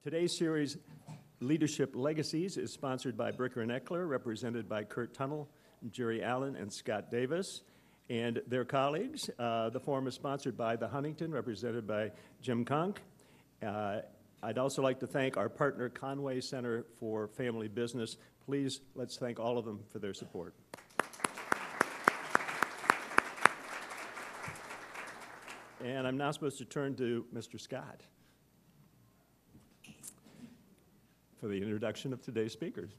Today's series, Leadership Legacies, is sponsored by Bricker and Eckler, represented by Curt Tunnell, Jerry Allen, and Scott Davis, and their colleagues. The forum is sponsored by the Huntington, represented by Jim Conk. I'd also like to thank our partner, Conway Center for Family Business. Please, let's thank all of them for their support. And I'm now supposed to turn to Mr. Scott for the introduction of today's speakers.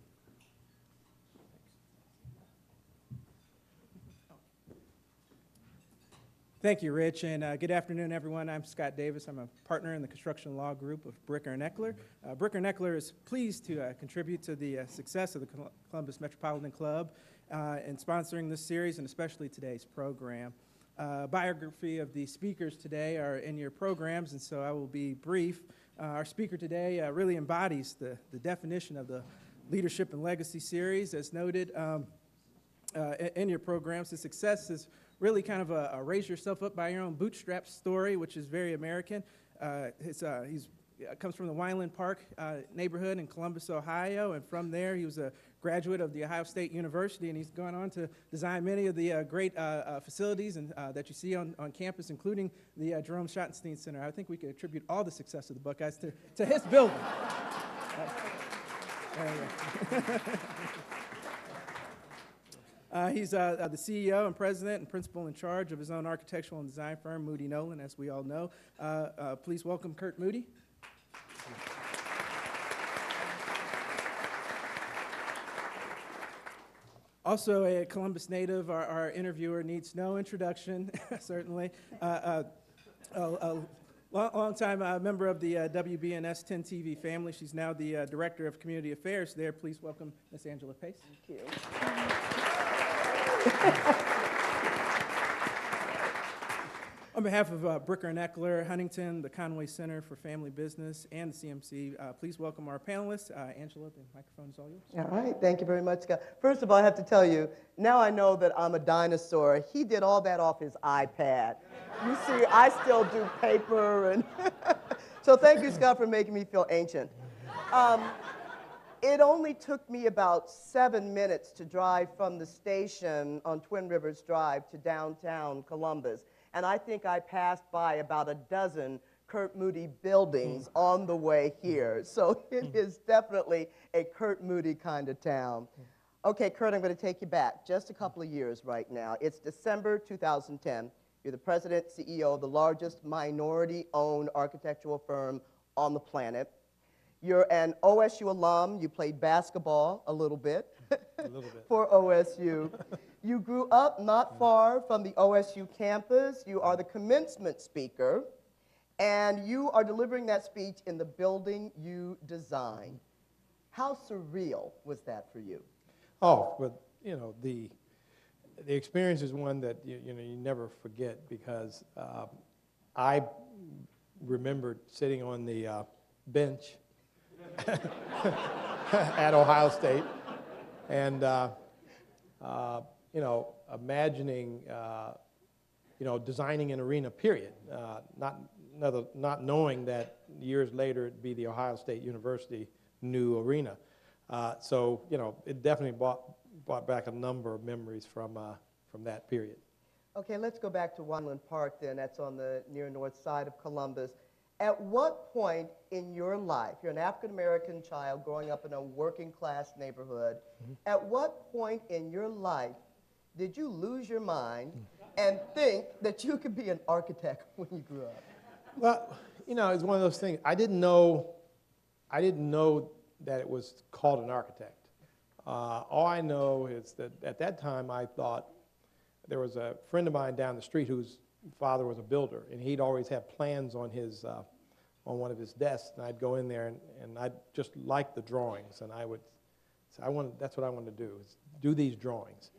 Thank you, Rich, and good afternoon, everyone. I'm Scott Davis. I'm a partner in the construction law group of Bricker and Eckler. Bricker and Eckler is pleased to contribute to the success of the Columbus Metropolitan Club in sponsoring this series and especially today's program. Biography of the speakers today are in your programs, and so I will be brief. Our speaker today really embodies the definition of the Leadership and Legacy series. As noted in your programs, the success is really kind of a raise yourself up by your own bootstraps story, which is very American. He comes from the Wineland Park neighborhood in Columbus, Ohio, and from there he was a graduate of the Ohio State University, and he's gone on to design many of the great facilities that you see on campus, including the Jerome Schottenstein Center. I think we could attribute all the success of the Buckeyes to his building. He's the CEO and president and principal in charge of his own architectural and design firm, Moody-Nolan, as we all know. Please welcome Curt Moody. Also a Columbus native, our interviewer needs no introduction, certainly. A long-time member of the WBNS 10 TV family. She's now the Director of Community Affairs there. Please welcome Ms. Angela Pace. Thank you. On behalf of Bricker and Eckler, Huntington, the Conway Center for Family Business, and the CMC, please welcome our panelists. Angela, the microphone is all yours. All right, thank you very much, Scott. First of all, I have to tell you, now I know that I'm a dinosaur. He did all that off his iPad. You see, I still do paper, and so thank you, Scott, for making me feel ancient. It only took me about 7 minutes to drive from the station on Twin Rivers Drive to downtown Columbus. And I think I passed by about a dozen Curt Moody buildings on the way here. So it is definitely a Curt Moody kind of town. Okay, Curt, I'm going to take you back just a couple of years right now. It's December 2010. You're the president, CEO of the largest minority-owned architectural firm on the planet. You're an OSU alum. You played basketball a little bit. For OSU. You grew up not far from the OSU campus. You are the commencement speaker, and you are delivering that speech in the building you designed. How surreal was that for you? Oh, but you know, the experience is one that you never forget, because I remembered sitting on the bench at Ohio State, and imagining, designing an arena, period. Not knowing that years later it'd be the Ohio State University new arena. So it definitely brought back a number of memories from that period. Okay, let's go back to Wineland Park then. That's on the near north side of Columbus. At what point in your life, you're an African-American child growing up in a working-class neighborhood, at what point in your life did you lose your mind and think that you could be an architect when you grew up? Well, it's one of those things. I didn't know that it was called an architect. All I know is that at that time I thought there was a friend of mine down the street whose father was a builder, and he'd always have plans on his on one of his desks, and I'd go in there and I'd just like the drawings, and I would say, that's what I wanted to do, is do these drawings.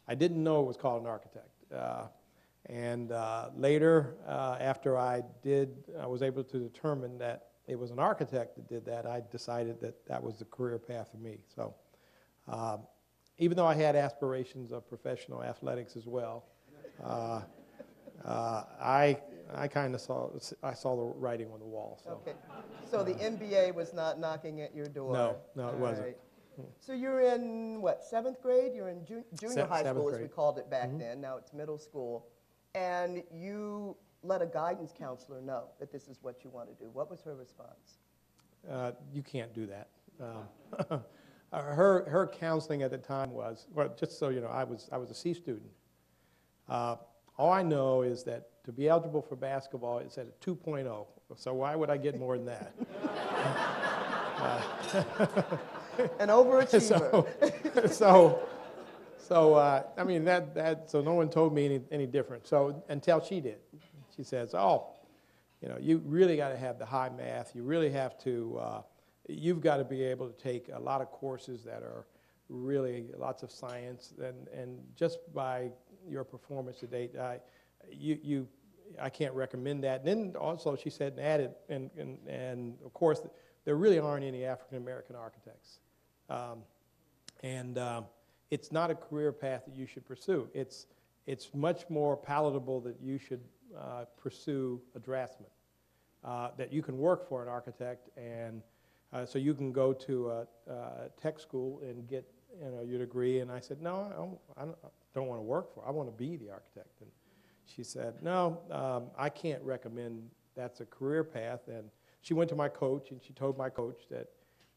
I didn't know it was called an architect. Later, after I was able to determine that it was an architect that did that, I decided that was the career path for me. So even though I had aspirations of professional athletics as well, I I kind of saw the writing on the wall. So. Okay. So the MBA was not knocking at your door? No, it All wasn't. right. So you're in, what, 7th grade? You're in junior high school, as we grade. called it back then. Now it's middle school. And you let a guidance counselor know that this is what you want to do. What was her response? You can't do that. Her counseling at the time was, well, just so you know, I was a C student. All I know is that to be eligible for basketball, it's at a 2.0. So why would I get more than that? An overachiever. I mean, so no one told me any different. So until she did. She says, oh, you know, you really got to have the high math. You really have to, you've got to be able to take a lot of courses that are really lots of science. And just by your performance to date, I can't recommend that. And then also she said and added, and of course, there really aren't any African-American architects. It's not a career path that you should pursue. It's much more palatable that you should pursue a draftsman, that you can work for an architect, and so you can go to a tech school and get your degree. And I said, no, I don't want to work for it. I want to be the architect. And she said, no, I can't recommend that's a career path. And she went to my coach, and she told my coach that,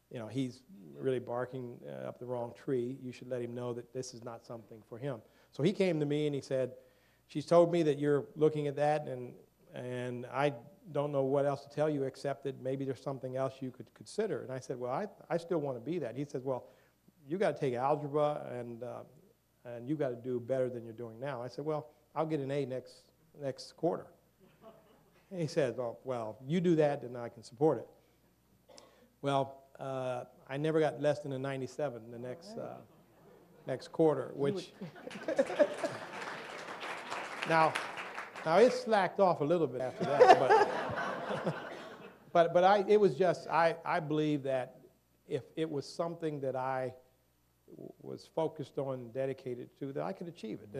you know, he's really barking up the wrong tree. You should let him know that this is not something for him. So he came to me and he said, she's told me that you're looking at that, and I don't know what else to tell you except that maybe there's something else you could consider. And I said, well, I still want to be that. He says, well, you got to take algebra, and you got to do better than you're doing now. I said, well, I'll get an A next quarter. And he said, oh, well, you do that, and I can support it. Well, I never got less than a 97 the next quarter, which now it slacked off a little bit after that, but it was just I believe that if it was something that I was focused on and dedicated to, that I could achieve it.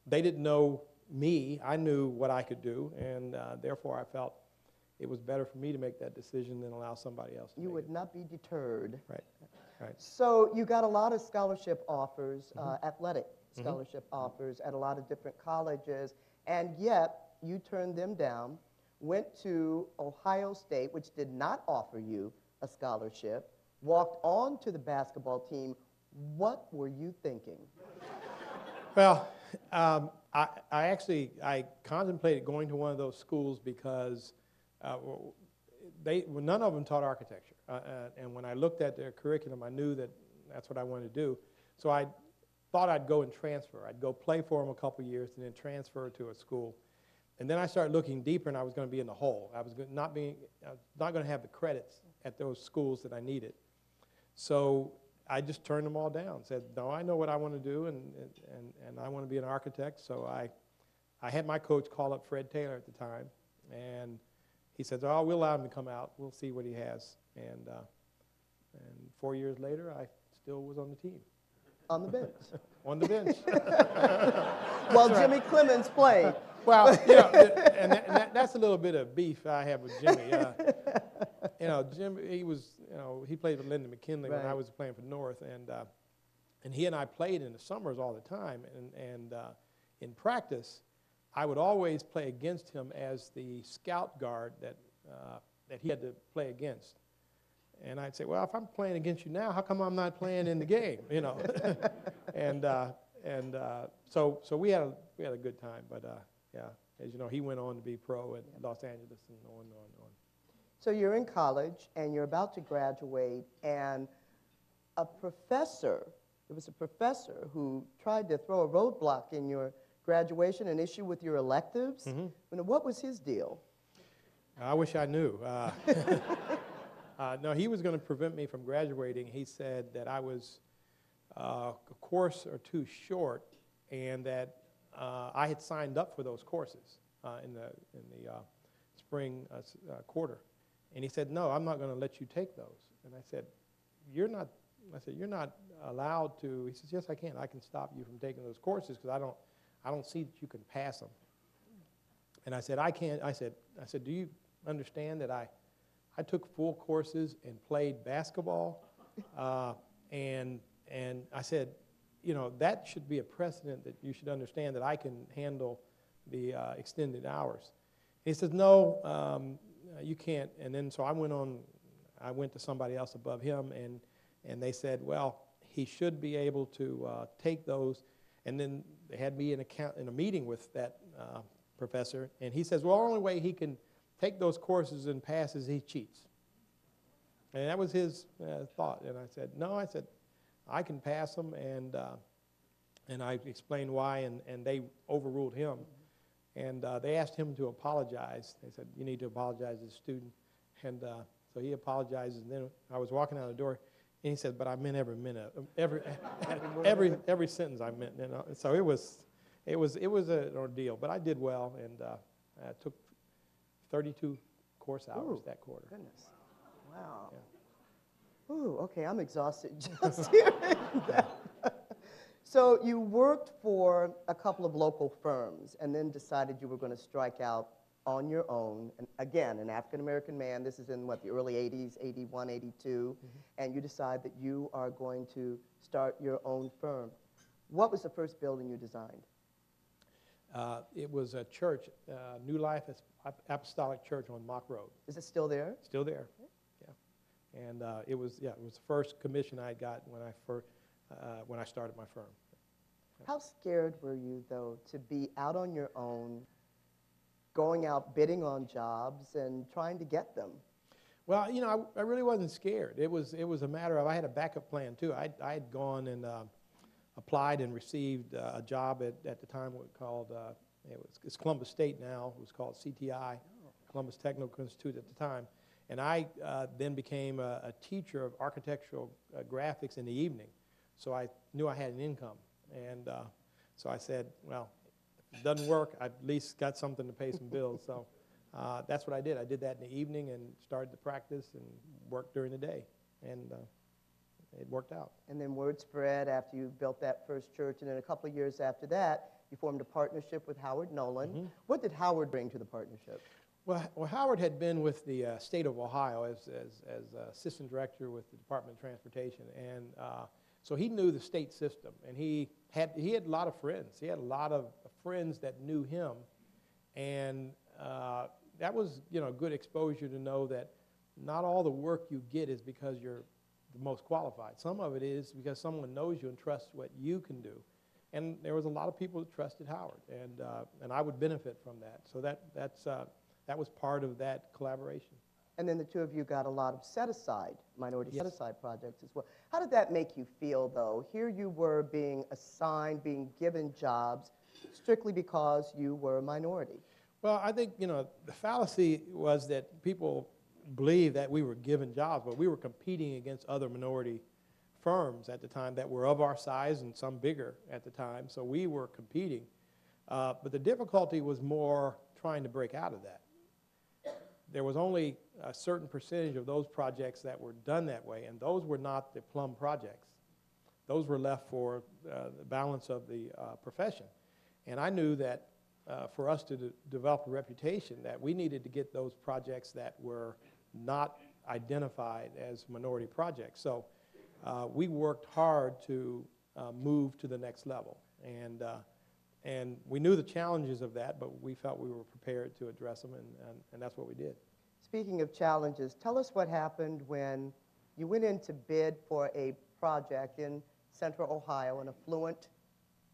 They didn't know me. I knew what I could do, and therefore I felt it was better for me to make that decision than allow somebody else to You make would it. not be deterred. Right. So you got a lot of scholarship offers, athletic scholarship offers at a lot of different colleges, and yet you turned them down, went to Ohio State, which did not offer you a scholarship, walked on to the basketball team. What were you thinking? Well, I contemplated going to one of those schools because none of them taught architecture. And when I looked at their curriculum, I knew that that's what I wanted to do. So I thought I'd go and transfer. I'd go play for them a couple years and then transfer to a school. And then I started looking deeper, and I was going to be in the hole. I was not going to have the credits at those schools that I needed. So I just turned them all down. Said, no, I know what I want to do, and I want to be an architect. So I had my coach call up Fred Taylor at the time, and he said, oh, we'll allow him to come out. We'll see what he has. And 4 years later, I still was on the team. On the bench. On the bench. While Jimmy Clemens played. Well, and that's a little bit of beef I have with Jimmy. Jim, he played with Lyndon McKinley when I was playing for North, and he and I played in the summers all the time, and in practice, I would always play against him as the scout guard that he had to play against. And I'd say, well, if I'm playing against you now, how come I'm not playing in the game? So we had a good time. But as you know, he went on to be pro at Los Angeles and on and on and on. So you're in college and you're about to graduate, and there was a professor who tried to throw a roadblock in your graduation, an issue with your electives. Mm-hmm. What was his deal? I wish I knew. No, he was going to prevent me from graduating. He said that I was a course or two short, and that I had signed up for those courses in the spring quarter. And he said, no, I'm not going to let you take those. And I said, you're not allowed to. He says, yes, I can. I can stop you from taking those courses because I don't see that you can pass them. And I said, I can't, I said, do you understand that I took full courses and played basketball? And I said, you know, that should be a precedent that you should understand that I can handle the extended hours. And he says, no, you can't. And then so I went to somebody else above him, and they said, well, he should be able to take those. And then they had me in a meeting with that professor, and he says, well, the only way he can take those courses and pass is he cheats. And that was his thought. And I said, no, I can pass them, and I explained why, and they overruled him. And they asked him to apologize. They said, you need to apologize to the student. And so he apologized, and then I was walking out the door, and he said, but I meant every minute, every sentence I meant. You know? So it was an ordeal, but I did well, and I took 32 course hours that quarter. Goodness. Wow. Yeah. Ooh, okay, I'm exhausted just hearing that. So you worked for a couple of local firms and then decided you were going to strike out on your own. And again, an African-American man, this is in what, the early 80s, 81, 82, and you decide that you are going to start your own firm. What was the first building you designed? It was a church, New Life Apostolic Church on Mock Road. Is it still there? Still there, yeah. And it was the first commission I got when I started my firm. How scared were you, though, to be out on your own, going out bidding on jobs and trying to get them? Well, you know, I really wasn't scared. It was a matter of, I had a backup plan too. I had gone and applied and received a job at the time called, it's Columbus State now, it was called CTI, Columbus Technical Institute at the time. And I then became a teacher of architectural graphics in the evening. So I knew I had an income. And so I said, well, if it doesn't work, I've at least got something to pay some bills. So that's what I did. I did that in the evening and started to practice and worked during the day. And it worked out. And then word spread after you built that first church, and then a couple of years after that, you formed a partnership with Howard Nolan. Mm-hmm. What did Howard bring to the partnership? Well, Howard had been with the state of Ohio as assistant director with the Department of Transportation, and so he knew the state system, and he had a lot of friends. He had a lot of friends that knew him, and that was, you know, good exposure to know that not all the work you get is because you're the most qualified. Some of it is because someone knows you and trusts what you can do. And there was a lot of people that trusted Howard, and I would benefit from that. So that was part of that collaboration. And then the two of you got a lot of set-aside, minority set-aside projects as well. How did that make you feel, though? Here you were being assigned, being given jobs, strictly because you were a minority. Well, I think, you know, the fallacy was that people believed that we were given jobs, but we were competing against other minority firms at the time that were of our size and some bigger at the time, so we were competing. But the difficulty was more trying to break out of that. There was only a certain percentage of those projects that were done that way, and those were not the plum projects. Those were left for the balance of the profession. And I knew that for us to develop a reputation, that we needed to get those projects that were not identified as minority projects. So we worked hard to move to the next level. And we knew the challenges of that, but we felt we were prepared to address them, and that's what we did. Speaking of challenges, tell us what happened when you went in to bid for a project in Central Ohio, an affluent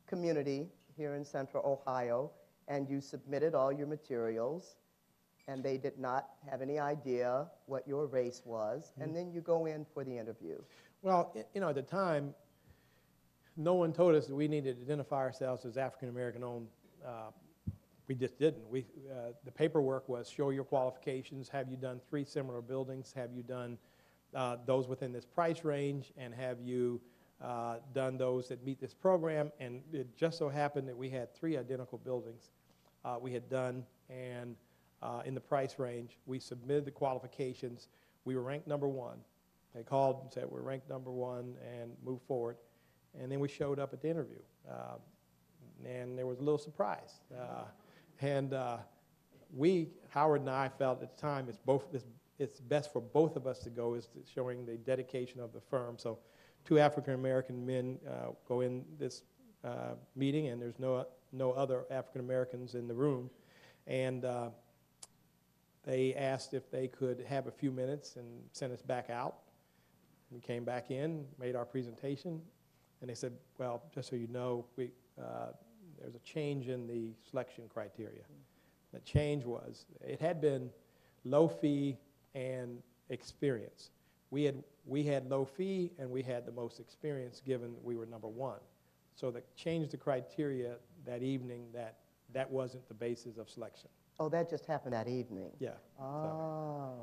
community here in Central Ohio, and you submitted all your materials, and they did not have any idea what your race was, and then you go in for the interview. Well, you know, at the time, no one told us that we needed to identify ourselves as African-American owned. We just didn't. The paperwork was show your qualifications, have you done 3 similar buildings, have you done those within this price range, and have you done those that meet this program. And it just so happened that we had 3 identical buildings we had done, and in the price range. We submitted the qualifications. We were ranked number 1. They called and said, we're ranked number 1 and moved forward. And then we showed up at the interview, and there was a little surprise. And Howard and I felt at the time it's best for both of us to go, is showing the dedication of the firm. So 2 African-American men go in this meeting, and there's no other African-Americans in the room. And they asked if they could have a few minutes and send us back out. We came back in, made our presentation, and they said, well, just so you know, there's a change in the selection criteria. The change was, it had been low fee and experience. We had low fee, and we had the most experience, given we were number 1. So they changed the criteria that evening, that wasn't the basis of selection. Oh, that just happened that evening. Yeah. Oh.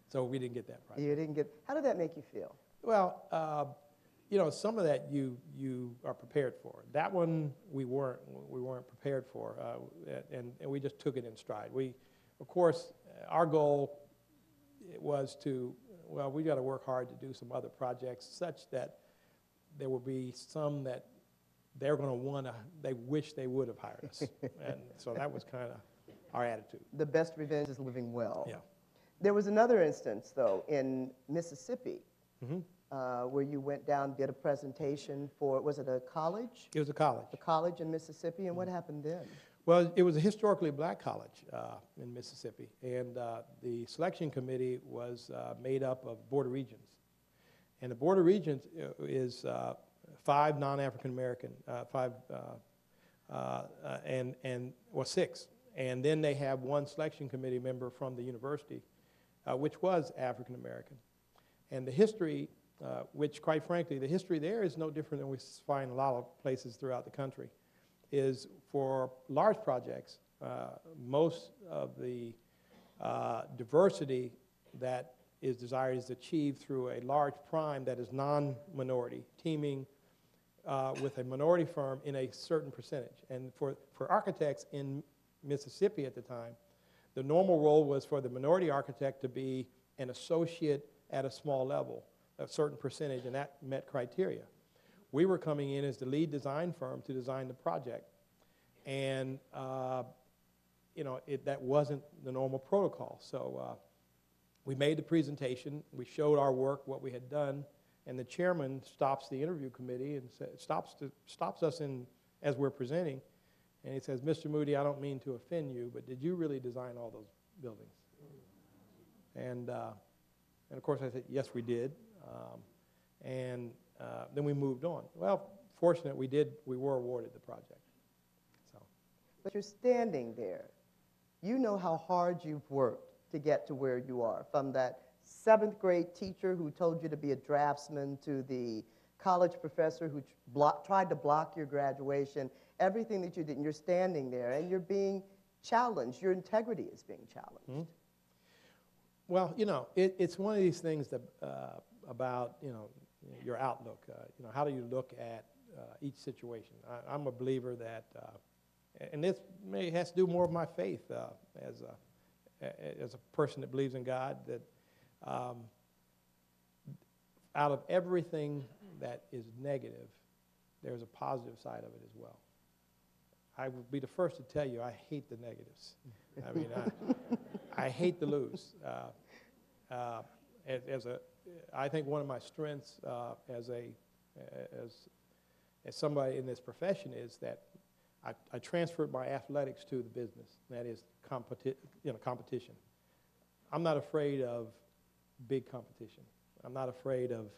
So we didn't get that project. You didn't get, how did that make you feel? Well, you know, some of that you are prepared for. That one we weren't prepared for, and we just took it in stride. Of course, our goal was we got to work hard to do some other projects such that there will be some that they're going to they wish they would have hired us. And so that was kind of our attitude. The best revenge is living well. Yeah. There was another instance, though, in Mississippi, Mm-hmm. where you went down, did a presentation for, was it a college? It was a college. A college in Mississippi, and what happened then? Well, it was a historically black college in Mississippi, and the selection committee was made up of Board of Regents. And the Board of Regents is 5 non-African American, 6. And then they have 1 selection committee member from the university, which was African American. And the history, which quite frankly, the history there is no different than we find in a lot of places throughout the country, is for large projects, most of the diversity that is desired is achieved through a large prime that is non-minority, teaming with a minority firm in a certain percentage. And for architects in Mississippi at the time, the normal role was for the minority architect to be an associate at a small level, a certain percentage, and that met criteria. We were coming in as the lead design firm to design the project. And, you know, that wasn't the normal protocol. So we made the presentation, we showed our work, what we had done, and the chairman stops the interview committee and stops us in as we're presenting, and he says, Mr. Moody, I don't mean to offend you, but did you really design all those buildings? And of course I said, yes, we did. Then we moved on. Well, fortunate we were awarded the project. So. But you're standing there. You know how hard you've worked to get to where you are, from that 7th grade teacher who told you to be a draftsman to the college professor who tried to block your graduation, everything that you did, and you're standing there and you're being challenged. Your integrity is being challenged. Mm-hmm. Well, you know, it's one of these things that about, you know, your outlook. You know, how do you look at each situation? I'm a believer that, and this has to do more with my faith as a person that believes in God, that out of everything that is negative, there's a positive side of it as well. I would be the first to tell you I hate the negatives. I mean, I hate to lose. I think one of my strengths as somebody in this profession is that I transferred my athletics to the business. That is competition. I'm not afraid of big competition. I'm not afraid of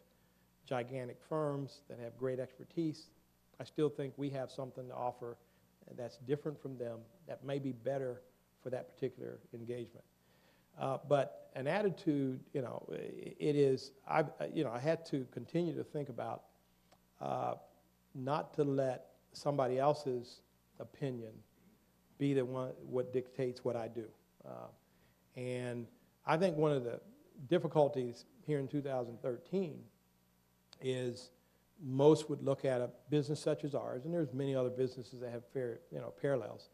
gigantic firms that have great expertise. I still think we have something to offer that's different from them, that may be better for that particular engagement. But an attitude, you know, it is, I had to continue to think about not to let somebody else's opinion be the one what dictates what I do. And I think one of the difficulties here in 2013 is most would look at a business such as ours, and there's many other businesses that have parallels,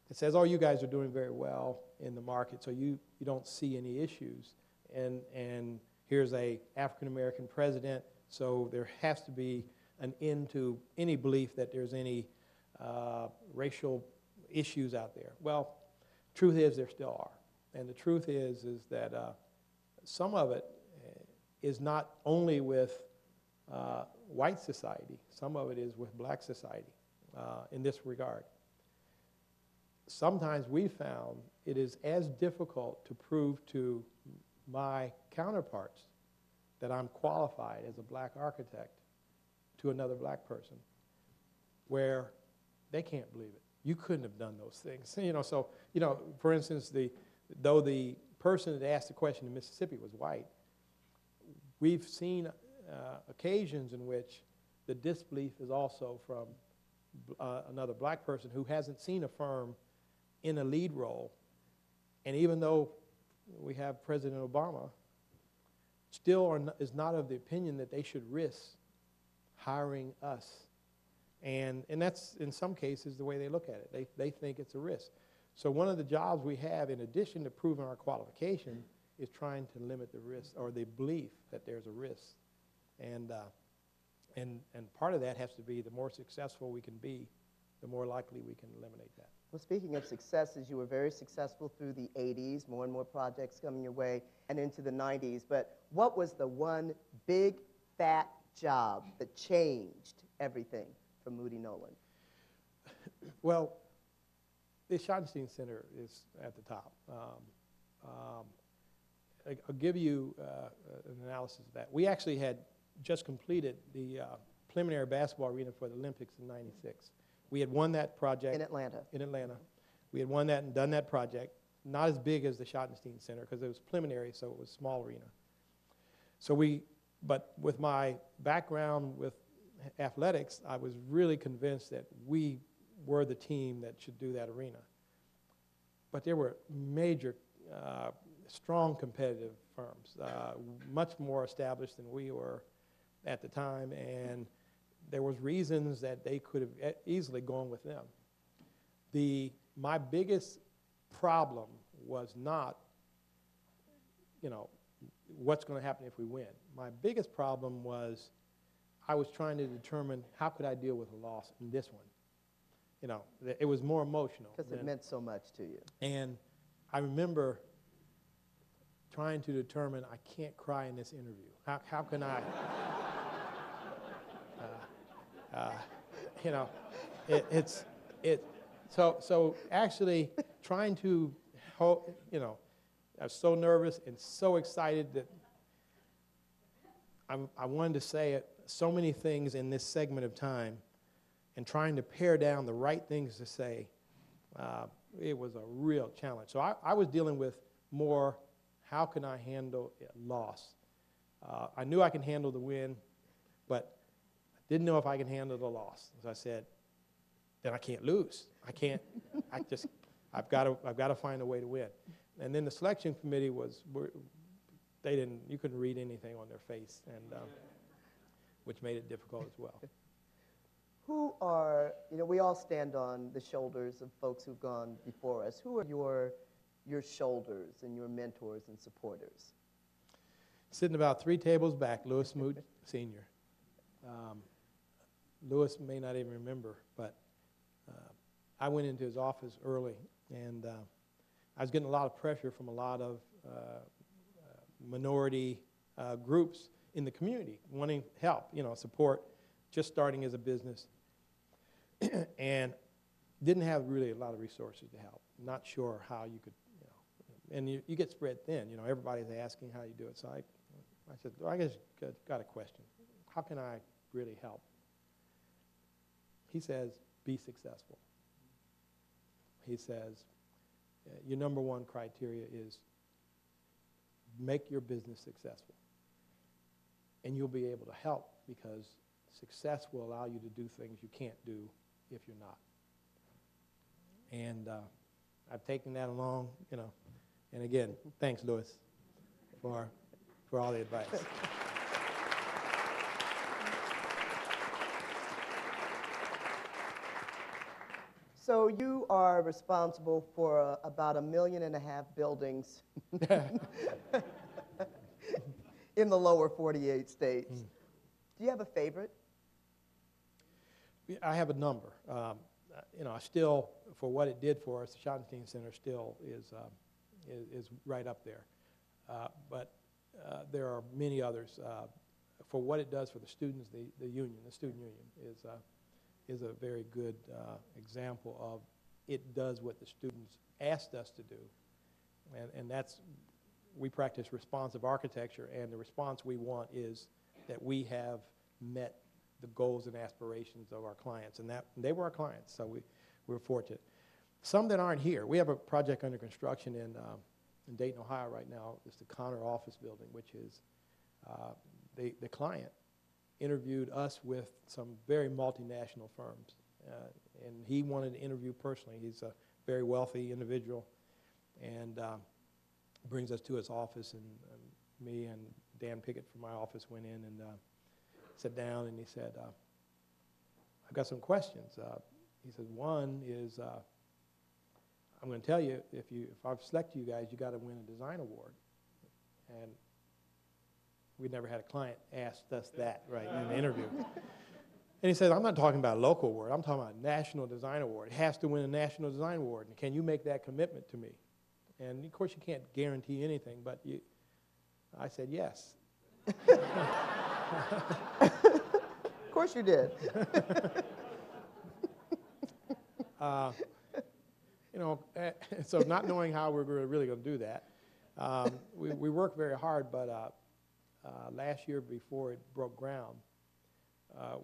that says, oh, you guys are doing very well in the market, so you don't see any issues. And here's a African-American president, so there has to be an end to any belief that there's any racial issues out there. Well, truth is there still are. And the truth is that some of it is not only with white society, some of it is with black society in this regard. Sometimes we found it is as difficult to prove to my counterparts that I'm qualified as a black architect to another black person, where they can't believe it. You couldn't have done those things. So, for instance, though the person that asked the question in Mississippi was white, we've seen occasions in which the disbelief is also from another black person who hasn't seen a firm in a lead role. And even though we have President Obama, still is not of the opinion that they should risk hiring us. And that's, in some cases, the way they look at it. They think it's a risk. So one of the jobs we have, in addition to proving our qualification, is trying to limit the risk, or the belief that there's a risk. And part of that has to be the more successful we can be, the more likely we can eliminate that. Well, speaking of successes, you were very successful through the 80s, more and more projects coming your way, and into the 90s. But what was the one big, fat job that changed everything for Moody-Nolan? Well, the Schottenstein Center is at the top. I'll give you an analysis of that. We actually had just completed the preliminary basketball arena for the Olympics in '96. We had won that project. In Atlanta. In Atlanta. We had won that and done that project. Not as big as the Schottenstein Center because it was preliminary, so it was a small arena. But with my background with athletics, I was really convinced that we were the team that should do that arena. But there were major, strong competitive firms, much more established than we were at the time, and there was reasons that they could have easily gone with them. My biggest problem was not, what's going to happen if we win. My biggest problem was I was trying to determine how could I deal with a loss in this one. It was more emotional. Because it meant so much to you. And I remember trying to determine, I can't cry in this interview. How can I? So actually trying to, I was so nervous and so excited that I wanted to say so many things in this segment of time, and trying to pare down the right things to say, it was a real challenge. So I was dealing with more, how can I handle a loss? I knew I could handle the win, but I didn't know if I could handle the loss. As I said, then I can't lose. I've got to find a way to win. And then the selection committee you couldn't read anything on their face, and which made it difficult as well. Who are, we all stand on the shoulders of folks who've gone before us. Who are your shoulders and your mentors and supporters? Sitting about 3 tables back, Lewis Moody, Sr. Lewis may not even remember, but I went into his office early, and I was getting a lot of pressure from a lot of minority groups in the community wanting help, support, just starting as a business, and didn't have really a lot of resources to help. Not sure how you could, and you get spread thin. Everybody's asking how you do it. So I said, well, I just got a question. How can I really help? He says, be successful. He says, your number one criteria is make your business successful. And you'll be able to help, because success will allow you to do things you can't do if you're not. And I've taken that along, and again, thanks, Lewis, for all the advice. So you are responsible for about 1.5 million buildings in the lower 48 states. Do you have a favorite? I have a number. I still, for what it did for us, the Schottenstein Center still is right up there. But there are many others. For what it does for the students, the student union is a very good example of it does what the students asked us to do. And that's, we practice responsive architecture, and the response we want is that we have met the goals and aspirations of our clients, and they were our clients, so we're fortunate. Some that aren't here, we have a project under construction in Dayton, Ohio right now. It's the Connor office building, which is the client interviewed us with some very multinational firms, and he wanted to interview personally. He's a very wealthy individual, and brings us to his office, and me and Dan Pickett from my office went in and sat down, and he said, I've got some questions. He said, one is, I'm going to tell you, if I've selected you guys, you got to win a design award. And we never had a client ask us that, right, in an interview. And he said, I'm not talking about a local award, I'm talking about a national design award. It has to win a national design award, and can you make that commitment to me? And of course you can't guarantee anything, but I said yes. Of course you did. So not knowing how we're really going to do that, we worked very hard, but last year before it broke ground,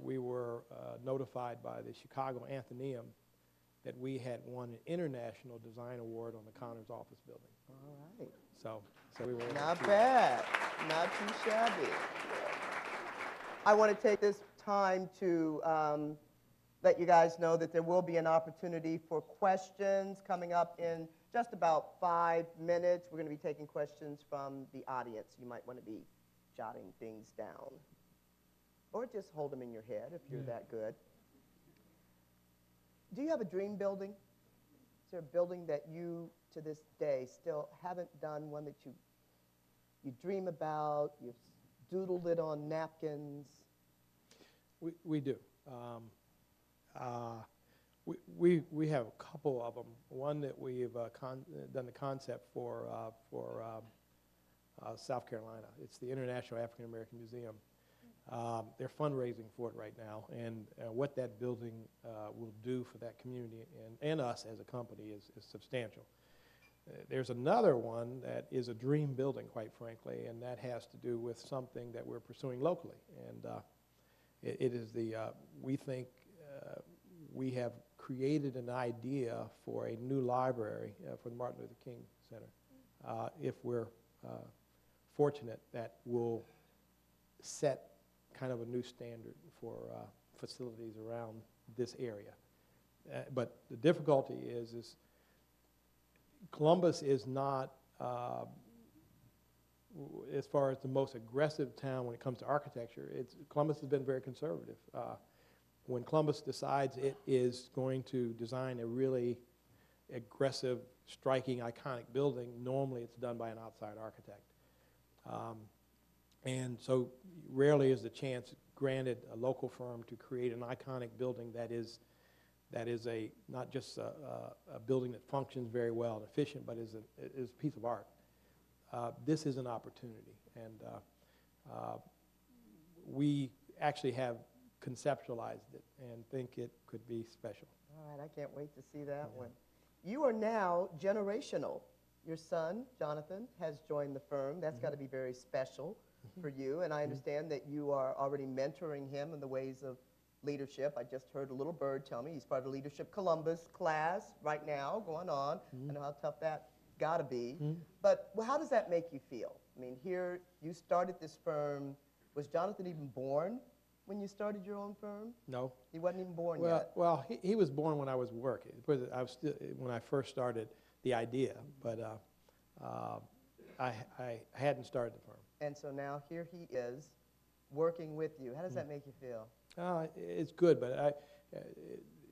we were notified by the Chicago Athenaeum that we had won an international design award on the Connors office building. All right. So we were able Not to bad. Not too shabby. I want to take this time to let you guys know that there will be an opportunity for questions coming up in just about 5 minutes. We're going to be taking questions from the audience. You might want to be jotting things down. Or just hold them in your head if you're that good. Do you have a dream building? Is there a building that you, to this day, still haven't done, one that you dream about, you've doodled it on napkins? We do. We have a couple of them. One that we've done the concept for South Carolina. It's the International African American Museum. They're fundraising for it right now, and what that building will do for that community and us as a company is substantial. There's another one that is a dream building, quite frankly, and that has to do with something that we're pursuing locally. And it is we think we have created an idea for a new library for the Martin Luther King Center. If we're fortunate, that will set kind of a new standard for facilities around this area. But the difficulty is Columbus is not, as far as the most aggressive town when it comes to architecture. Columbus has been very conservative. When Columbus decides it is going to design a really aggressive, striking, iconic building, normally it's done by an outside architect. And so rarely is the chance granted a local firm to create an iconic building that is not just a building that functions very well and efficient, but is a piece of art. This is an opportunity, and we actually have conceptualized it and think it could be special. All right, I can't wait to see that one. You are now generational. Your son, Jonathan, has joined the firm. That's got to be very special for you, and I understand that you are already mentoring him in the ways of leadership. I just heard a little bird tell me he's part of the Leadership Columbus class right now going on. I know how tough that got to be. But how does that make you feel? I mean, here you started this firm. Was Jonathan even born when you started your own firm? No. He wasn't even born yet. Well, he was born when I was working. I was still, when I first started the idea, but I hadn't started the firm. And so now here he is working with you. How does that make you feel? It's good, but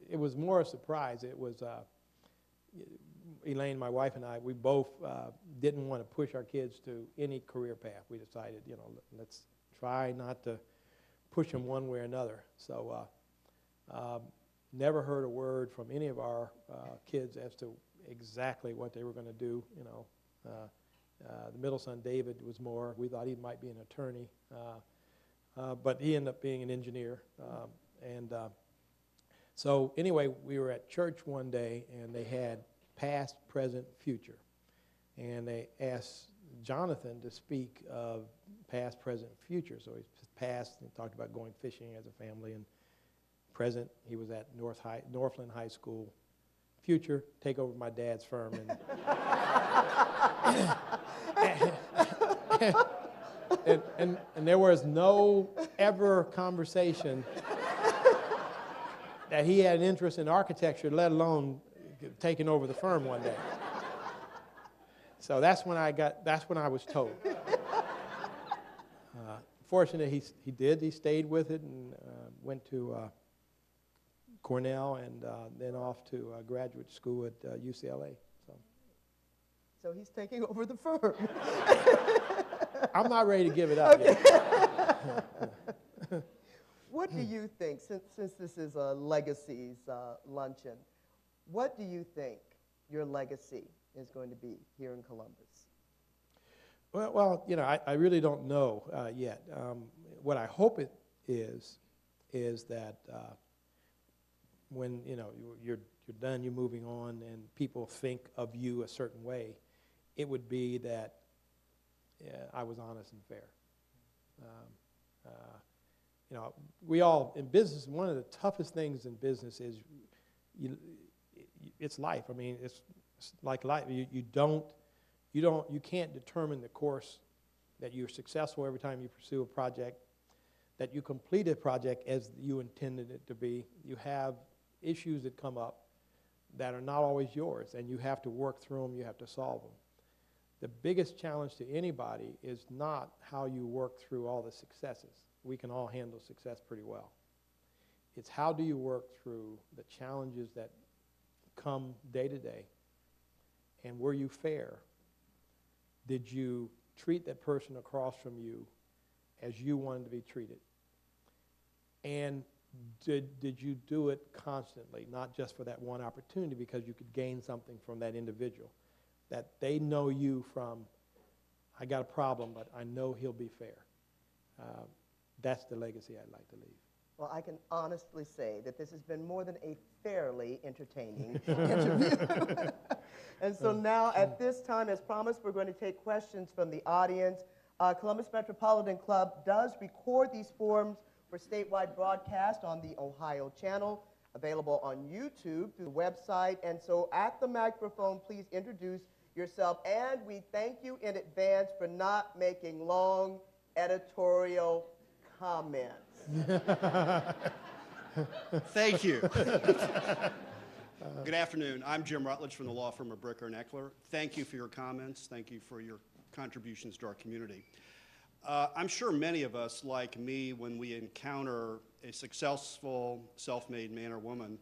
it was more a surprise. It was Elaine, my wife, and I, we both didn't want to push our kids to any career path. We decided, let's try not to push them one way or another. So Never heard a word from any of our kids as to exactly what they were going to do. You know, the middle son, David, was more, we thought he might be an attorney, but he ended up being an engineer. So anyway, we were at church one day, and they had past, present, future. And they asked Jonathan to speak of past, present, future. So he past, and talked about going fishing as a family, and present, he was at Northland High School. Future, take over my dad's firm. And there was no ever conversation that he had an interest in architecture, let alone taking over the firm one day. So that's when I was told. Fortunately, he did. He stayed with it and went to Cornell and then off to graduate school at UCLA. So he's taking over the firm. I'm not ready to give it up yet. What do you think, since this is a Legacies luncheon, what do you think your legacy is going to be here in Columbus? Well, you know, I really don't know yet. What I hope it is that when, you know, you're done, you're moving on, and people think of you a certain way, it would be that I was honest and fair. You know, we all, in business, one of the toughest things in business is it's life. I mean, it's like life. You can't determine the course that you're successful every time you pursue a project, that you complete a project as you intended it to be. You have issues that come up that are not always yours, and you have to work through them, you have to solve them. The biggest challenge to anybody is not how you work through all the successes. We can all handle success pretty well. It's how do you work through the challenges that come day to day, and were you fair? Did you treat that person across from you as you wanted to be treated? And did you do it constantly, not just for that one opportunity because you could gain something from that individual? That they know you from, I got a problem, but I know he'll be fair. That's the legacy I'd like to leave. Well, I can honestly say that this has been more than a fairly entertaining interview. And so now, at this time, as promised, we're going to take questions from the audience. Columbus Metropolitan Club does record these forums for statewide broadcast on the Ohio channel, available on YouTube through the website. And so at the microphone, please introduce yourself. And we thank you in advance for not making long editorial comments. Thank you. Good afternoon. I'm Jim Rutledge from the law firm of Bricker & Eckler. Thank you for your comments. Thank you for your contributions to our community. I'm sure many of us, like me, when we encounter a successful self-made man or woman,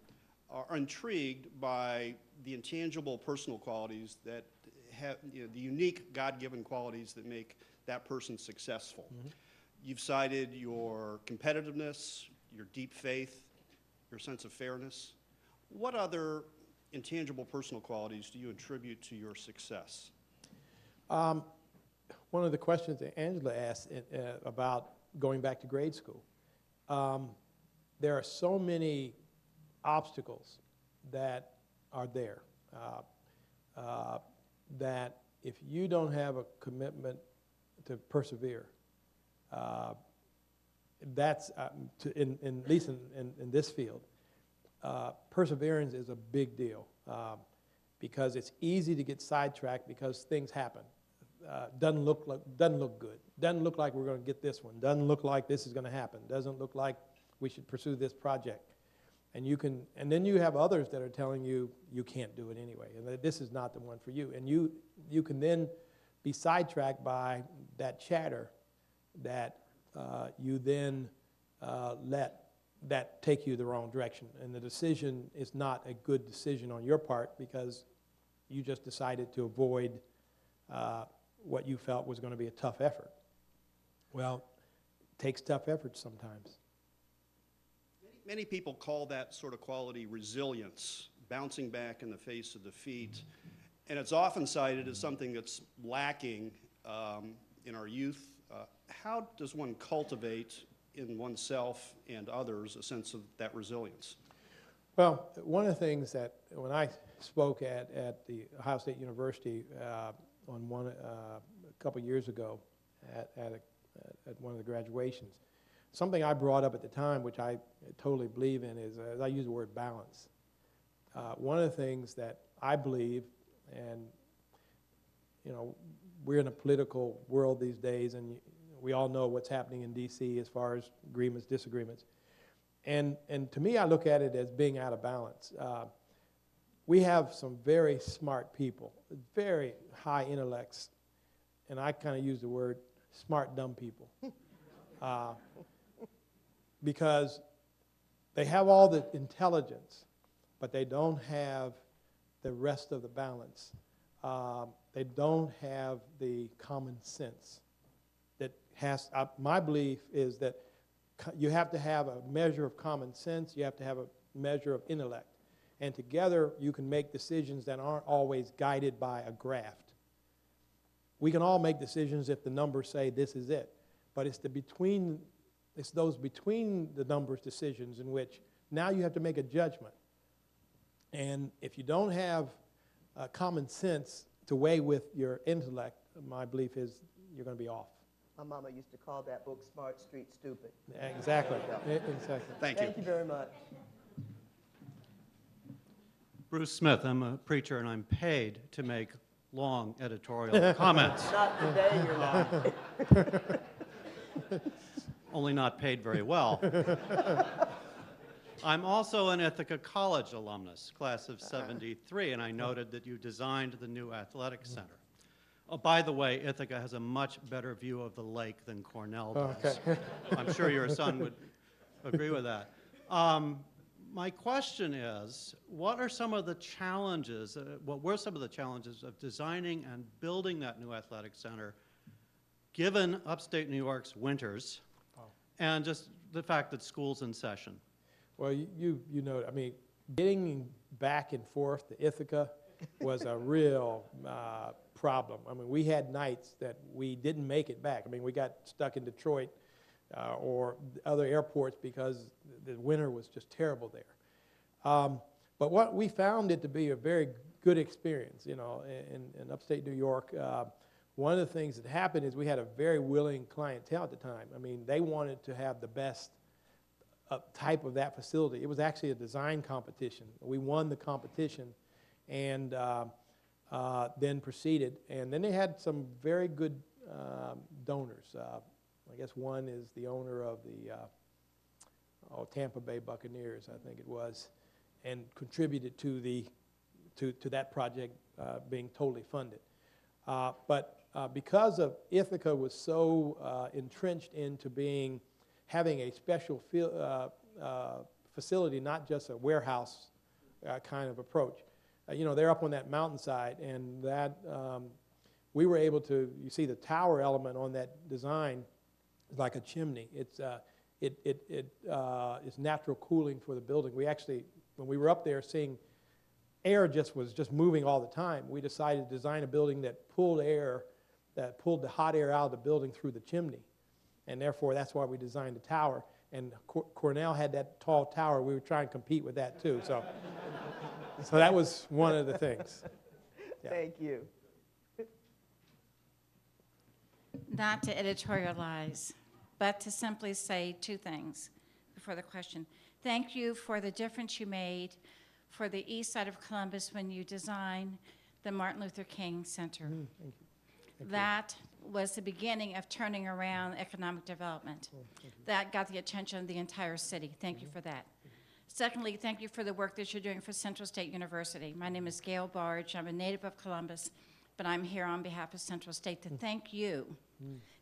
are intrigued by the intangible personal qualities that have, you know, the unique God-given qualities that make that person successful. Mm-hmm. You've cited your competitiveness, your deep faith, your sense of fairness. What other intangible personal qualities do you attribute to your success? One of the questions that Angela asked about going back to grade school, there are so many obstacles that are there that if you don't have a commitment to persevere, that's, at least in this field, perseverance is a big deal because it's easy to get sidetracked because things happen. Doesn't look good. Doesn't look like we're going to get this one. Doesn't look like this is going to happen. Doesn't look like we should pursue this project. And then you have others that are telling you you can't do it anyway, and that this is not the one for you. And you can then be sidetracked by that chatter that you then let that take you the wrong direction. And the decision is not a good decision on your part because you just decided to avoid what you felt was going to be a tough effort. Well, it takes tough effort sometimes. Many people call that sort of quality resilience, bouncing back in the face of defeat. And it's often cited as something that's lacking in our youth. How does one cultivate in oneself and others a sense of that resilience? Well, one of the things that when I spoke at the Ohio State University on a couple years ago at one of the graduations, something I brought up at the time, which I totally believe in, is I use the word balance. One of the things that I believe, and you know, we're in a political world these days, and we all know what's happening in D.C. as far as agreements, disagreements. And to me, I look at it as being out of balance. We have some very smart people, very high intellects, and I kind of use the word smart, dumb people. Because they have all the intelligence, but they don't have the rest of the balance. They don't have the common sense that has, my belief is that you have to have a measure of common sense, you have to have a measure of intellect. And together you can make decisions that aren't always guided by a graft. We can all make decisions if the numbers say this is it, but it's those between the numbers decisions in which now you have to make a judgment. And if you don't have common sense to weigh with your intellect, my belief is you're going to be off. My mama used to call that book Smart Street Stupid. Exactly. Exactly. Thank you. Thank you very much. Bruce Smith, I'm a preacher and I'm paid to make long editorial comments. Not today, you're not. Only not paid very well. I'm also an Ithaca College alumnus, class of '73, and I noted that you designed the new athletic center. Oh, by the way, Ithaca has a much better view of the lake than Cornell does. Okay. I'm sure your son would agree with that. My question is, what are some of the challenges, what were some of the challenges of designing and building that new athletic center, given upstate New York's winters, and just the fact that school's in session? Well, you know, I mean, getting back and forth to Ithaca was a real problem. I mean, we had nights that we didn't make it back. I mean, we got stuck in Detroit or other airports because the winter was just terrible there. But what we found it to be a very good experience, you know, in upstate New York. One of the things that happened is we had a very willing clientele at the time. I mean, they wanted to have the best type of that facility. It was actually a design competition. We won the competition and then proceeded. And then they had some very good donors. I guess one is the owner of the Tampa Bay Buccaneers, I think it was, and contributed to that project being totally funded. But because of Ithaca was so entrenched into having a special facility, not just a warehouse kind of approach. You know, they're up on that mountainside, and that we were able to, you see the tower element on that design is like a chimney. It's natural cooling for the building. We actually, when we were up there seeing air was just moving all the time, we decided to design a building that pulled the hot air out of the building through the chimney. And therefore, that's why we designed the tower. And Cornell had that tall tower. We were trying to compete with that, too. So that was one of the things. Yeah. Thank you. Not to editorialize, but to simply say two things before the question. Thank you for the difference you made for the east side of Columbus when you designed the Martin Luther King Center. Thank you. Thank That was the beginning of turning around economic development. That got the attention of the entire city. Thank you for that. Secondly, thank you for the work that you're doing for Central State University. My name is Gail Barge. I'm a native of Columbus, but I'm here on behalf of Central State to thank you.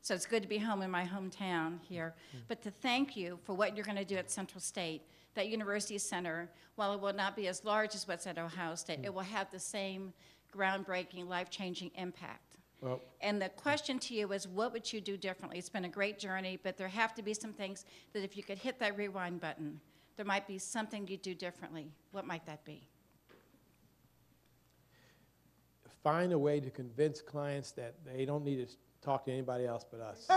So it's good to be home in my hometown here, but to thank you for what you're going to do at Central State. That University Center, while it will not be as large as what's at Ohio State, it will have the same groundbreaking, life-changing impact. Well, And the question to you is, what would you do differently? It's been a great journey, but there have to be some things that if you could hit that rewind button, there might be something you do differently. What might that be? Find a way to convince clients that they don't need to talk to anybody else but us.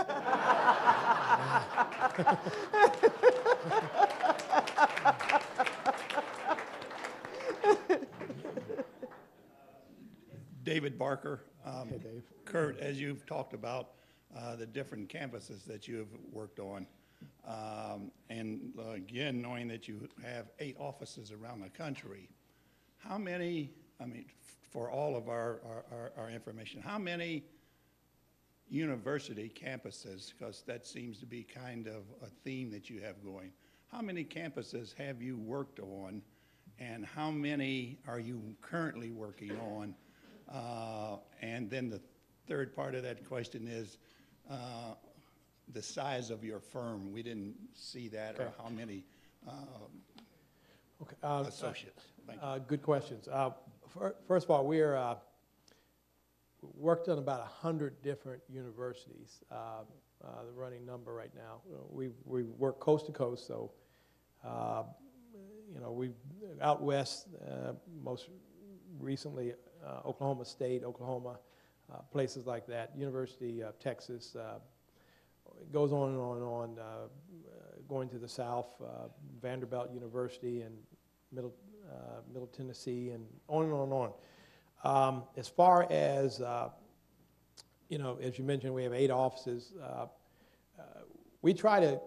David Barker. Hey, Dave. Curt, as you've talked about the different campuses that you have worked on, and again, knowing that you have 8 offices around the country, how many, I mean, for all of our information, how many university campuses, because that seems to be kind of a theme that you have going, how many campuses have you worked on, and how many are you currently working on? And then the third part of that question is the size of your firm. We didn't see that, or how many associates. Thank you. Good questions. First of all, we're worked on about 100 different universities, the running number right now. We work coast to coast, so we out west, most recently Oklahoma State, Oklahoma, places like that, University of Texas, it goes on and on and on, going to the south, Vanderbilt University and Middle Tennessee, and on and on and on. As far as, as you mentioned, we have 8 offices. We try to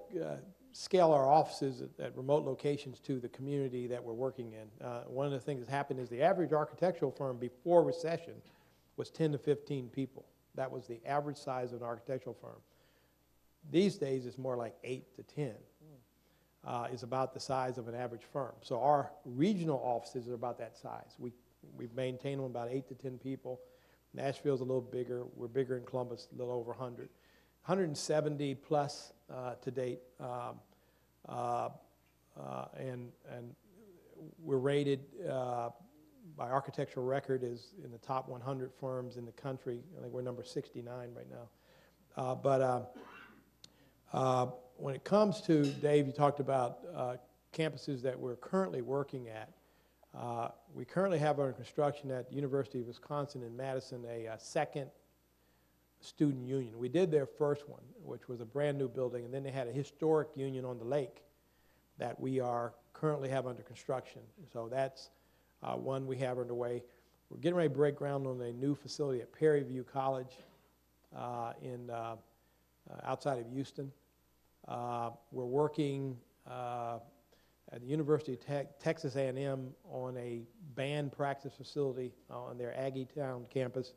scale our offices at remote locations to the community that we're working in. One of the things that happened is the average architectural firm before recession was 10 to 15 people. That was the average size of an architectural firm. These days, it's more like 8 to 10. Is about the size of an average firm. So our regional offices are about that size. We've maintained them about 8 to 10 people. Nashville's a little bigger. We're bigger in Columbus, a little over 100. 170 plus to date. And we're rated by Architectural Record is in the top 100 firms in the country. I think we're number 69 right now. When it comes to, Dave, you talked about campuses that we're currently working at. We currently have under construction at the University of Wisconsin in Madison a second student union. We did their first one, which was a brand new building, and then they had a historic union on the lake that we currently have under construction. So that's one we have underway. We're getting ready to break ground on a new facility at Prairie View College outside of Houston. We're working at the University of Texas A&M on a band practice facility on their Aggietown campus.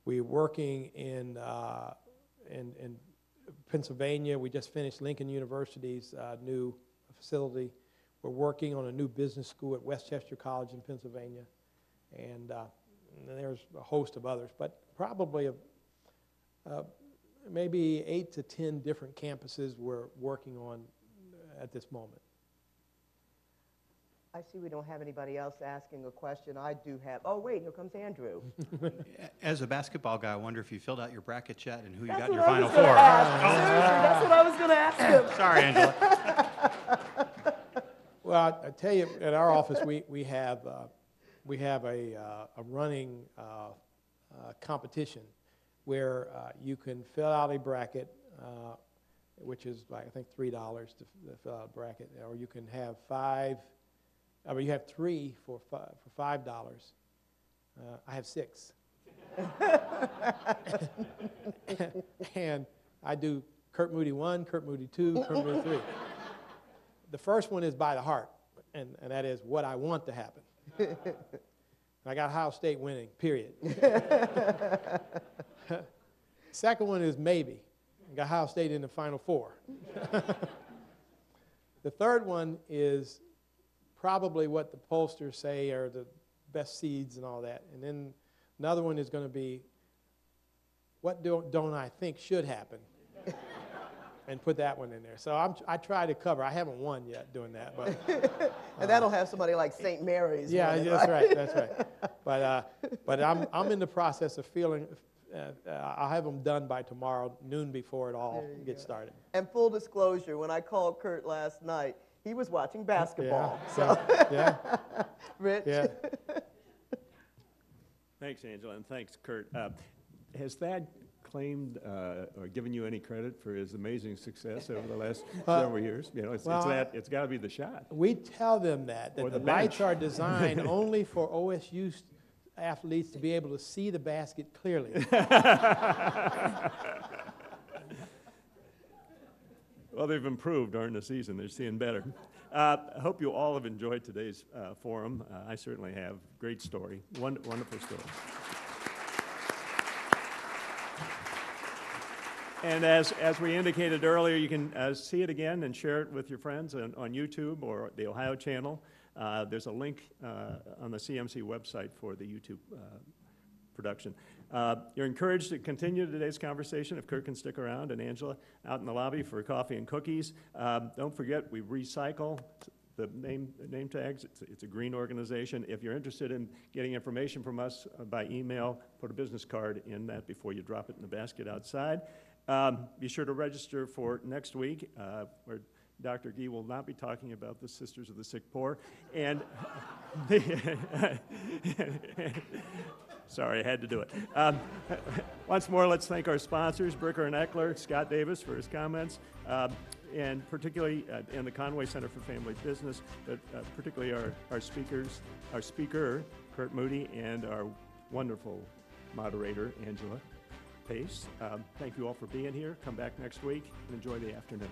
We're working in Pennsylvania. We just finished Lincoln University's new facility. We're working on a new business school at Westchester College in Pennsylvania. And there's a host of others, but probably maybe 8 to 10 different campuses we're working on at this moment. I see we don't have anybody else asking a question. I do have, oh wait, here comes Andrew. As a basketball guy, I wonder if you filled out your bracket yet and who you That's got in what your I Final was gonna Four. ask. Seriously, that's what I was going to ask him. Sorry, Angela. Well, I tell you, at our office, we have a running competition where you can fill out a bracket, which is like I think $3 to fill out a bracket, or you can have you have 3 for $5. I have 6, and I do Curt Moody 1, Curt Moody 2, Curt Moody 3. The first one is by the heart, and that is what I want to happen. I got Ohio State winning, period. Second one is maybe. I got Ohio State in the Final Four. The third one is probably what the pollsters say are the best seeds and all that. And then another one is going to be what don't I think should happen? And put that one in there. So I try to cover. I haven't won yet doing that, but And that'll have somebody like St. Mary's. yeah, running, that's right. That's right. But I'm in the process of I'll have them done by tomorrow, noon before it all There you gets go. started. And full disclosure, when I called Curt last night, he was watching basketball. Yeah, So, yeah, Rich? yeah. Thanks, Angela, and thanks, Curt. Has Thad claimed or given you any credit for his amazing success over the last several years? You know, it's got to be the shot. We tell them that Or the the lights bench. are designed only for OSU athletes to be able to see the basket clearly. Well, they've improved during the season. They're seeing better. I hope you all have enjoyed today's forum. I certainly have. Great story. Wonderful story. And as we indicated earlier, you can see it again and share it with your friends on YouTube or the Ohio channel. There's a link on the CMC website for the YouTube production. You're encouraged to continue today's conversation if Curt can stick around, and Angela out in the lobby for coffee and cookies. Don't forget, we recycle the name tags. It's a green organization. If you're interested in getting information from us by email, put a business card in that before you drop it in the basket outside. Be sure to register for next week, where Dr. Gee will not be talking about the Sisters of the Sick Poor. And sorry, I had to do it. Once more, let's thank our sponsors, Bricker and Eckler, Scott Davis for his comments, and particularly and the Conway Center for Family Business, but particularly our speaker, Curt Moody, and our wonderful moderator, Angela Pace. Thank you all for being here. Come back next week and enjoy the afternoon.